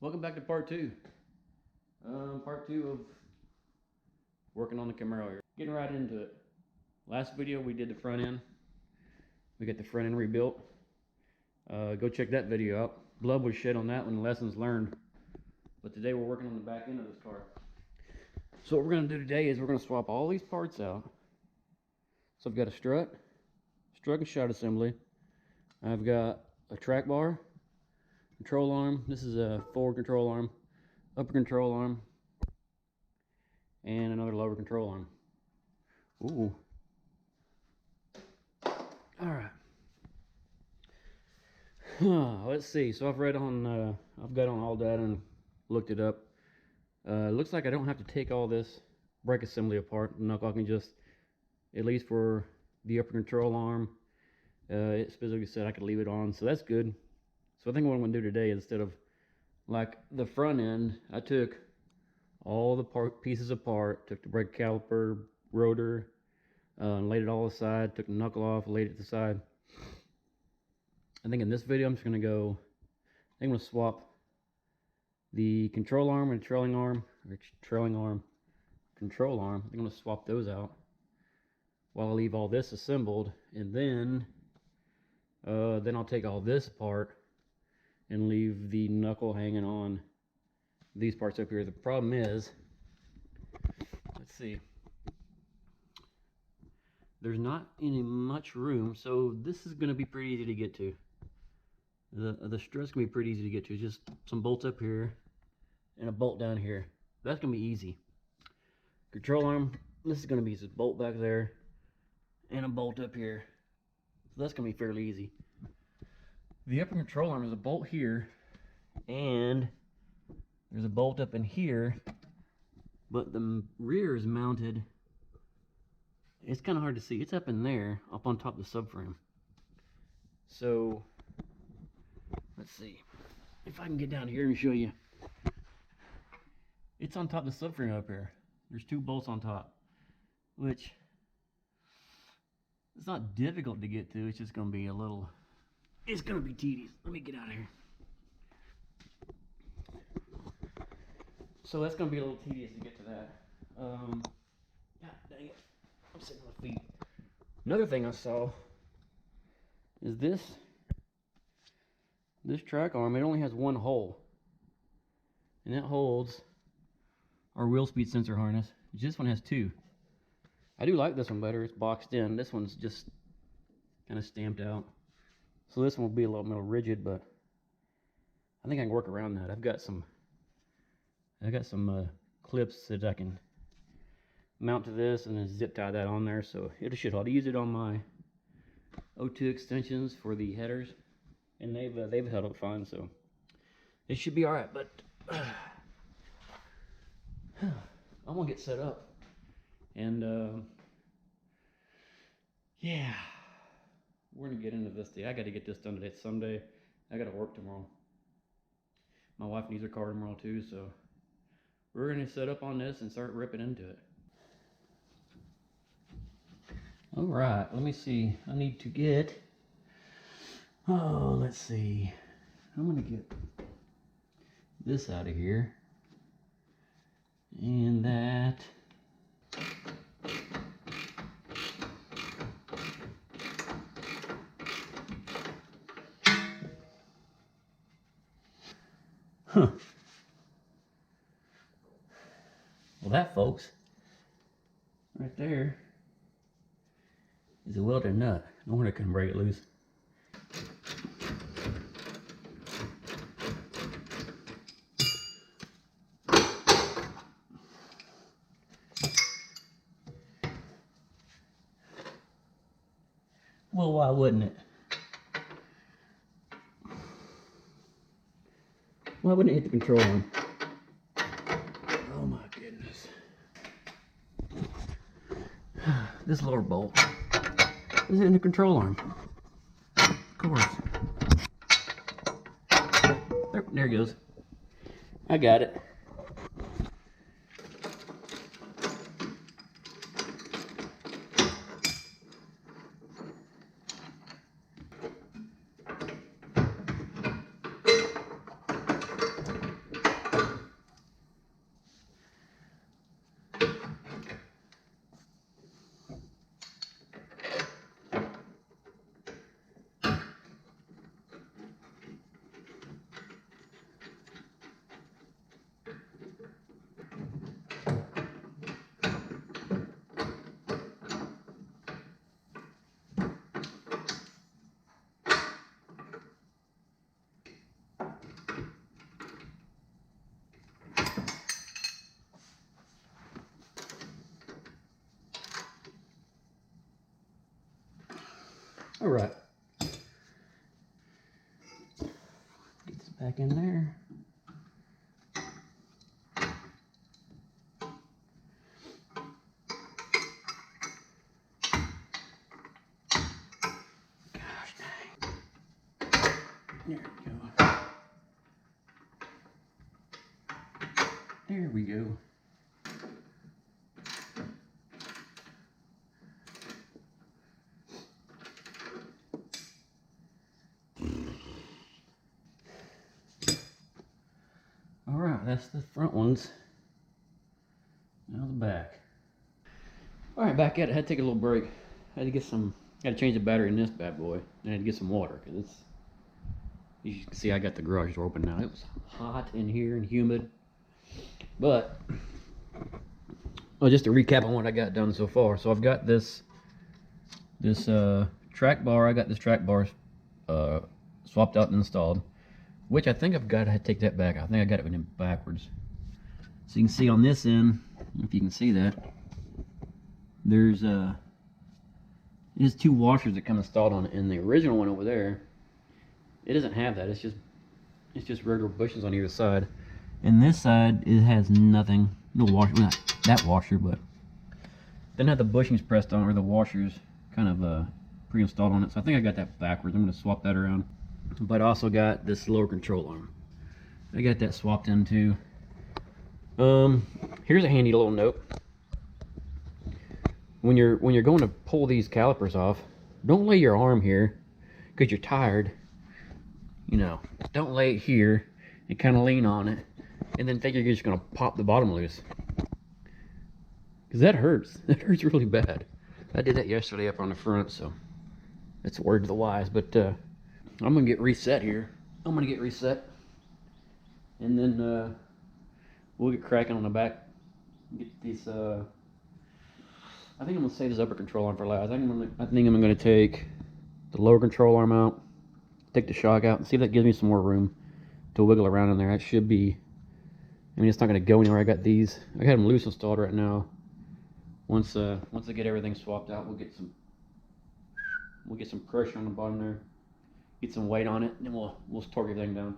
Welcome back to part two. Part two of working on the Camaro here. Getting right into it. Last video we did the front end. We got the front end rebuilt. Go check that video out. Blood was shed on that one, lessons learned. But today we're working on the back end of this car. So what we're going to do today is we're going to swap all these parts out. So I've got a strut and shot assembly. I've got a track bar, control arm. This is a forward control arm, upper control arm, and another lower control arm. Ooh. Alright. Let's see. So I've got on all that and looked it up. Looks like I don't have to take all this brake assembly apart. I can just, at least for the upper control arm, it specifically said I could leave it on, so that's good. So I think what I'm going to do today, instead of like the front end, I took all the pieces apart, took the brake caliper, rotor, and laid it all aside, took the knuckle off, laid it to the side. I think in this video I'm just going to go, I'm going to swap the control arm and control arm. I'm going to swap those out while I leave all this assembled, and then I'll take all this apart and leave the knuckle hanging on these parts up here. The problem is, let's see, there's not any much room, so this is going to be pretty easy to get to. The strut's going to be pretty easy to get to. Just some bolts up here and a bolt down here. That's going to be easy. Control arm, this is going to be just a bolt back there and a bolt up here. So that's going to be fairly easy. The upper control arm is a bolt here, and there's a bolt up in here, but the rear is mounted. It's kind of hard to see. It's up in there, up on top of the subframe. So, let's see if I can get down here and show you. It's on top of the subframe up here. There's two bolts on top, which it's not difficult to get to. It's just going to be a little, it's going to be tedious. Let me get out of here. So that's going to be a little tedious to get to that. God dang it. I'm sitting on my feet. Another thing I saw is this track arm. It only has one hole, and that holds our wheel speed sensor harness. This one has two. I do like this one better. It's boxed in. This one's just kind of stamped out. So this one will be a little more rigid, but I think I can work around that. I've got some clips that I can mount to this and then zip tie that on there, so it should hold. I use it on my O2 extensions for the headers, and they've held up fine, so it should be all right. But I'm gonna get set up, and yeah, we're gonna get into this day. I got to get this done today. It's Sunday. I got to work tomorrow. My wife needs her car tomorrow too, so we're gonna set up on this and start ripping into it. All right, let me see. I need to get, let's see. I'm gonna get this out of here, and that. Huh. Well, that, folks, right there is a welded nut. No wonder I couldn't break it loose. Well, why wouldn't it? Why wouldn't it hit the control arm? Oh my goodness. This lower bolt is in the control arm. Of course. There it goes. I got it. All right. Get this back in there. Gosh dang. There we go. There we go. All right, that's the front ones. Now the back. All right, back at it. Had to take a little break. Had to get some. Had to change the battery in this bad boy. And I had to get some water because it's. You can see I got the garage door open now. It was hot in here and humid. But, well, just to recap on what I got done so far. So I've got this track bar. I got this track bar swapped out and installed. Which I think I've got. I had to take that back. I think I got it in backwards. So you can see on this end, if you can see that, there's two washers that come installed on it. And the original one over there, it doesn't have that. It's just regular bushes on either side. And this side, it has nothing. No washer. Well, not that washer, but didn't have the bushings pressed on, or the washers kind of pre-installed on it. So I think I got that backwards. I'm going to swap that around. But I also got this lower control arm. I got that swapped in too. Here's a handy little note. When you're going to pull these calipers off, don't lay your arm here because you're tired. You know, don't lay it here and kind of lean on it and then think you're just going to pop the bottom loose. Because that hurts. That hurts really bad. I did that yesterday up on the front, so that's a word to the wise. But I'm going to get reset here. I'm going to get reset. And then we'll get cracking on the back. Get these, I think I'm going to save this upper control arm for last. I think I'm going to take the lower control arm out, take the shock out, and see if that gives me some more room to wiggle around in there. That should be, I mean, it's not going to go anywhere. I got them loose installed right now. Once I get everything swapped out, we'll get some pressure on the bottom there, get some weight on it, and then we'll torque everything down.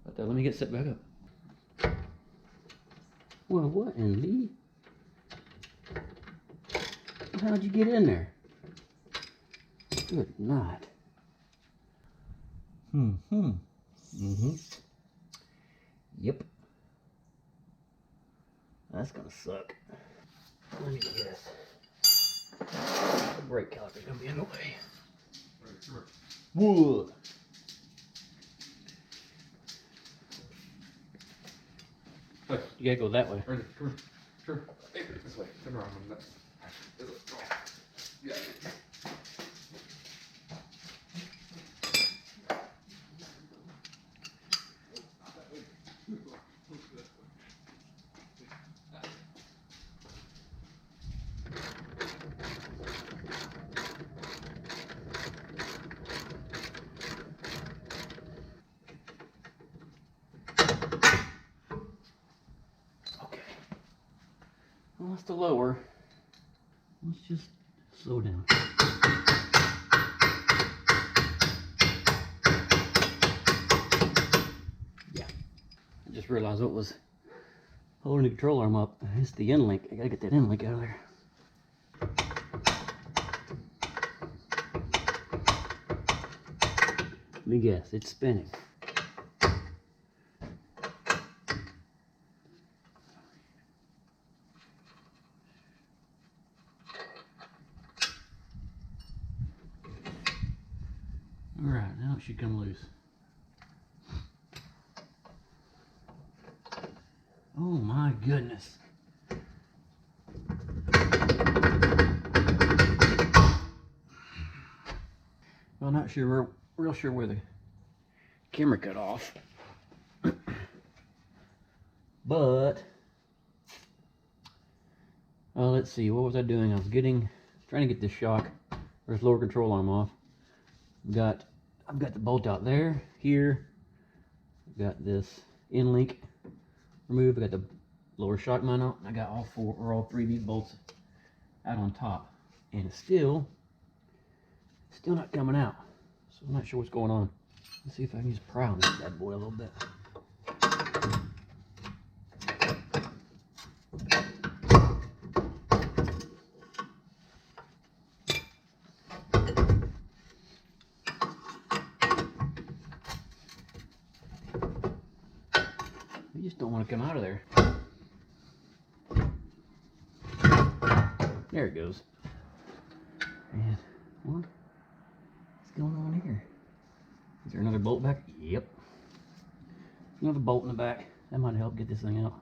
But let me get set back up. Well, what in the? How'd you get in there? Good night. Yep. That's gonna suck. Let me guess. The brake caliper's gonna be in the way. Whoa. You gotta go that way. Come here. This way. Turn around. Yeah. Well, that's the lower. Let's just slow down. Yeah. I just realized what was holding the control arm up. It's the end link. I gotta get that end link out of there. Let me guess, it's spinning. Alright, now it should come loose. Oh my goodness. Well, not sure, real sure where the camera cut off. But, let's see, what was I doing? I was trying to get this shock, or this lower control arm off. I've got the bolt out there, here. I've got this end link removed. I got the lower shock mount out. And I got all three of these bolts out on top. And it's still Still not coming out. So I'm not sure what's going on. Let's see if I can just pry on this bad boy a little bit. We just don't want to come out of there. There it goes. And what's going on here? Is there another bolt back? Yep. Another bolt in the back. That might help get this thing out.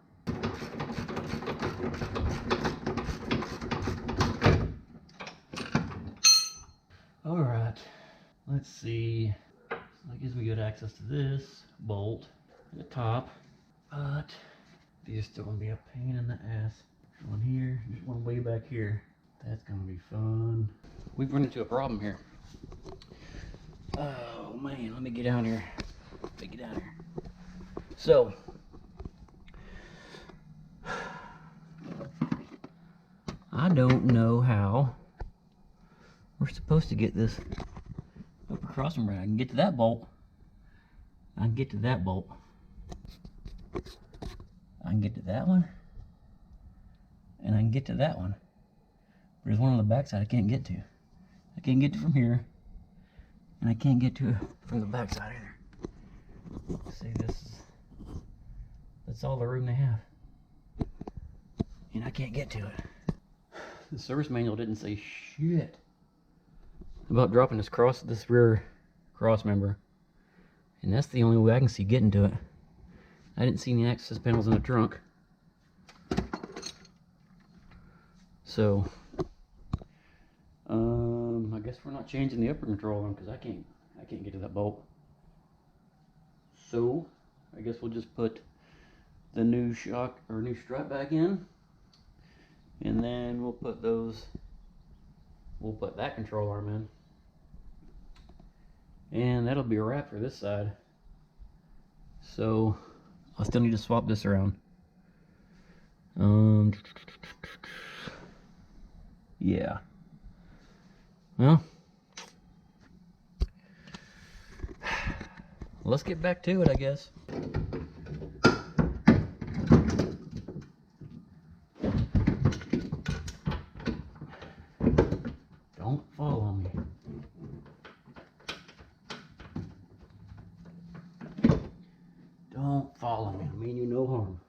Alright. Let's see. So that gives me good access to this bolt at the top. But these are still going to be a pain in the ass. There's one here. There's one way back here. That's going to be fun. We've run into a problem here. Oh man, let me get down here. Let me get down here. So, I don't know how we're supposed to get this up across from right. I can get to that bolt. I can get to that bolt. I can get to that one. And I can get to that one. There's one on the back side I can't get to. I can't get to from here. And I can't get to it from the back side either. See, that's all the room they have. And I can't get to it. The service manual didn't say shit about dropping this rear cross member. And that's the only way I can see getting to it. I didn't see any access panels in the trunk. So, I guess we're not changing the upper control arm because I can't get to that bolt. So, I guess we'll just put the new shock or new strut back in, and then we'll put that control arm in, and that'll be a wrap for this side. So, I still need to swap this around. Yeah. Well, let's get back to it, I guess. Don't follow me. Don't follow me. I mean you no harm.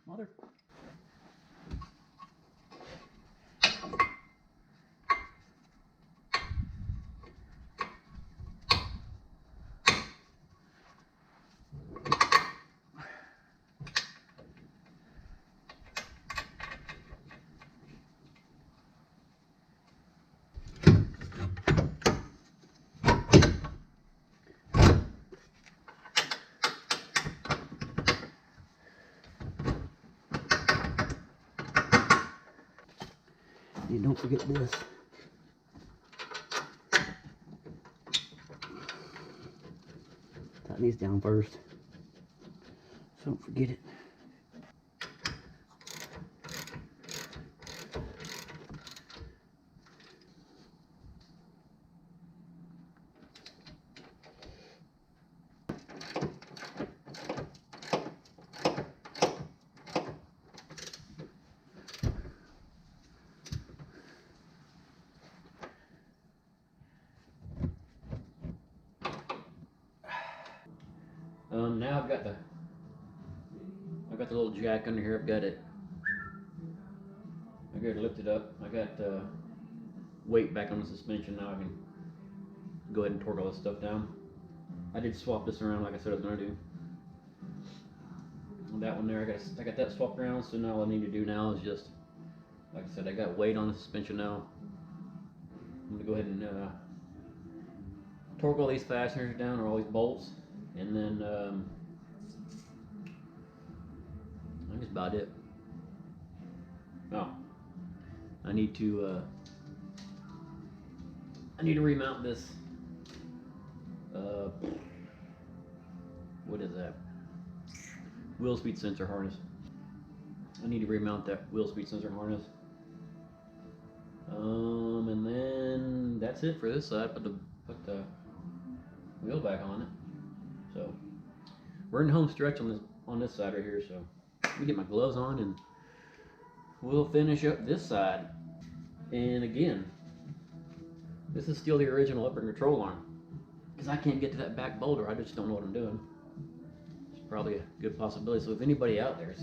Mother. And don't forget this. Tighten these down first. So don't forget it. Now I've got the little jack under here. I've got it lifted up. I got weight back on the suspension. Now I can go ahead and torque all this stuff down. I did swap this around like I said I was gonna do. And that one there, I got that swapped around. So now all I need to do now is just, like I said, I got weight on the suspension now. I'm gonna go ahead and torque all these fasteners down, or all these bolts, and then I think that's about it. Oh, I need to remount this. What is that? Wheel speed sensor harness. I need to remount that wheel speed sensor harness. And then that's it for this side. Put the wheel back on it. So we're in home stretch on this side right here. So let me get my gloves on and we'll finish up this side. And again, this is still the original upper control arm because I can't get to that back boulder. I just don't know what I'm doing. It's probably a good possibility. So if anybody out there's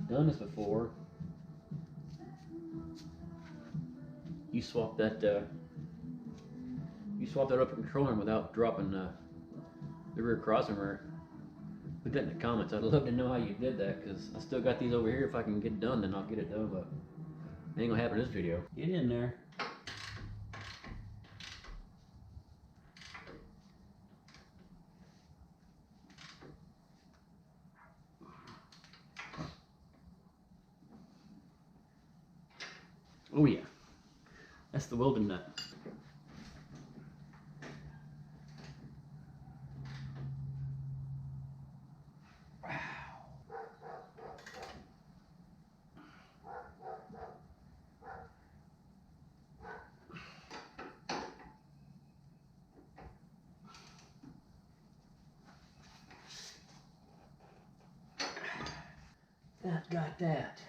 done this before, you swap that upper control arm without dropping the rear crossing arm. Put that in the comments. I'd love to know how you did that because I still got these over here. If I can get it done, then I'll get it done. But it ain't gonna happen in this video. Get in there. Oh yeah, that's the welding nut. That got that.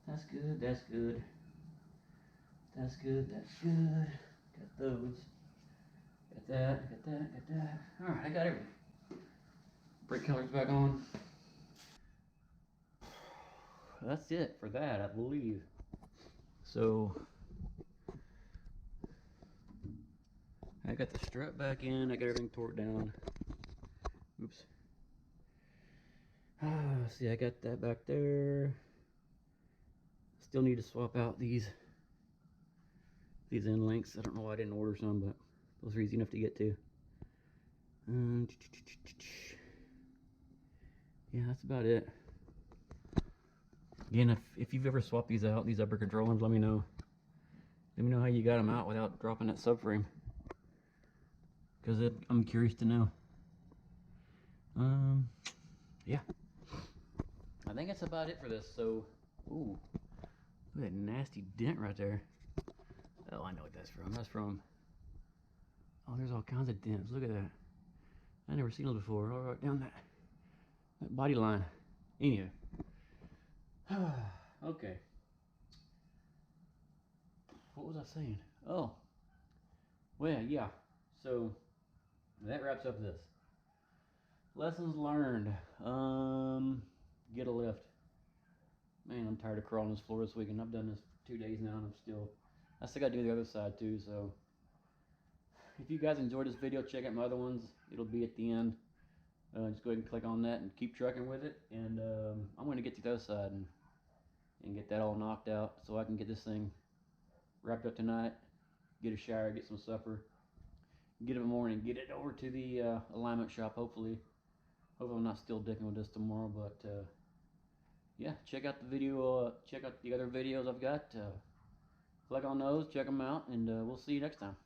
That's good, that's good. That's good, that's good. Got those. Got that, got that, got that. Alright, I got everything. Brake caliper's back on. That's it for that, I believe. So I got the strut back in, I got everything torqued down. Oops. See, I got that back there. Still need to swap out these end links. I don't know why I didn't order some, but those are easy enough to get to. Yeah, that's about it. Again, if you've ever swapped these out, these upper control arms, let me know. Let me know how you got them out without dropping that subframe, because I'm curious to know. Yeah, I think that's about it for this. So, ooh, look at that nasty dent right there. Oh, I know what that's from. That's from. Oh, there's all kinds of dents. Look at that. I never seen those before. All right, down that body line. Anyway. Okay. What was I saying? Oh. Well, yeah. So that wraps up this. Lessons learned. Get a lift. Man, I'm tired of crawling this floor this weekend. I've done this 2 days now, and I still got to do the other side too. So if you guys enjoyed this video, check out my other ones. It'll be at the end. Just go ahead and click on that and keep trucking with it. And I'm going to get to the other side and get that all knocked out so I can get this thing wrapped up tonight, get a shower, get some supper, get it in the morning, get it over to the alignment shop. Hopefully I'm not still dicking with this tomorrow, but yeah, check out the video, check out the other videos I've got, click on those, check them out, and we'll see you next time.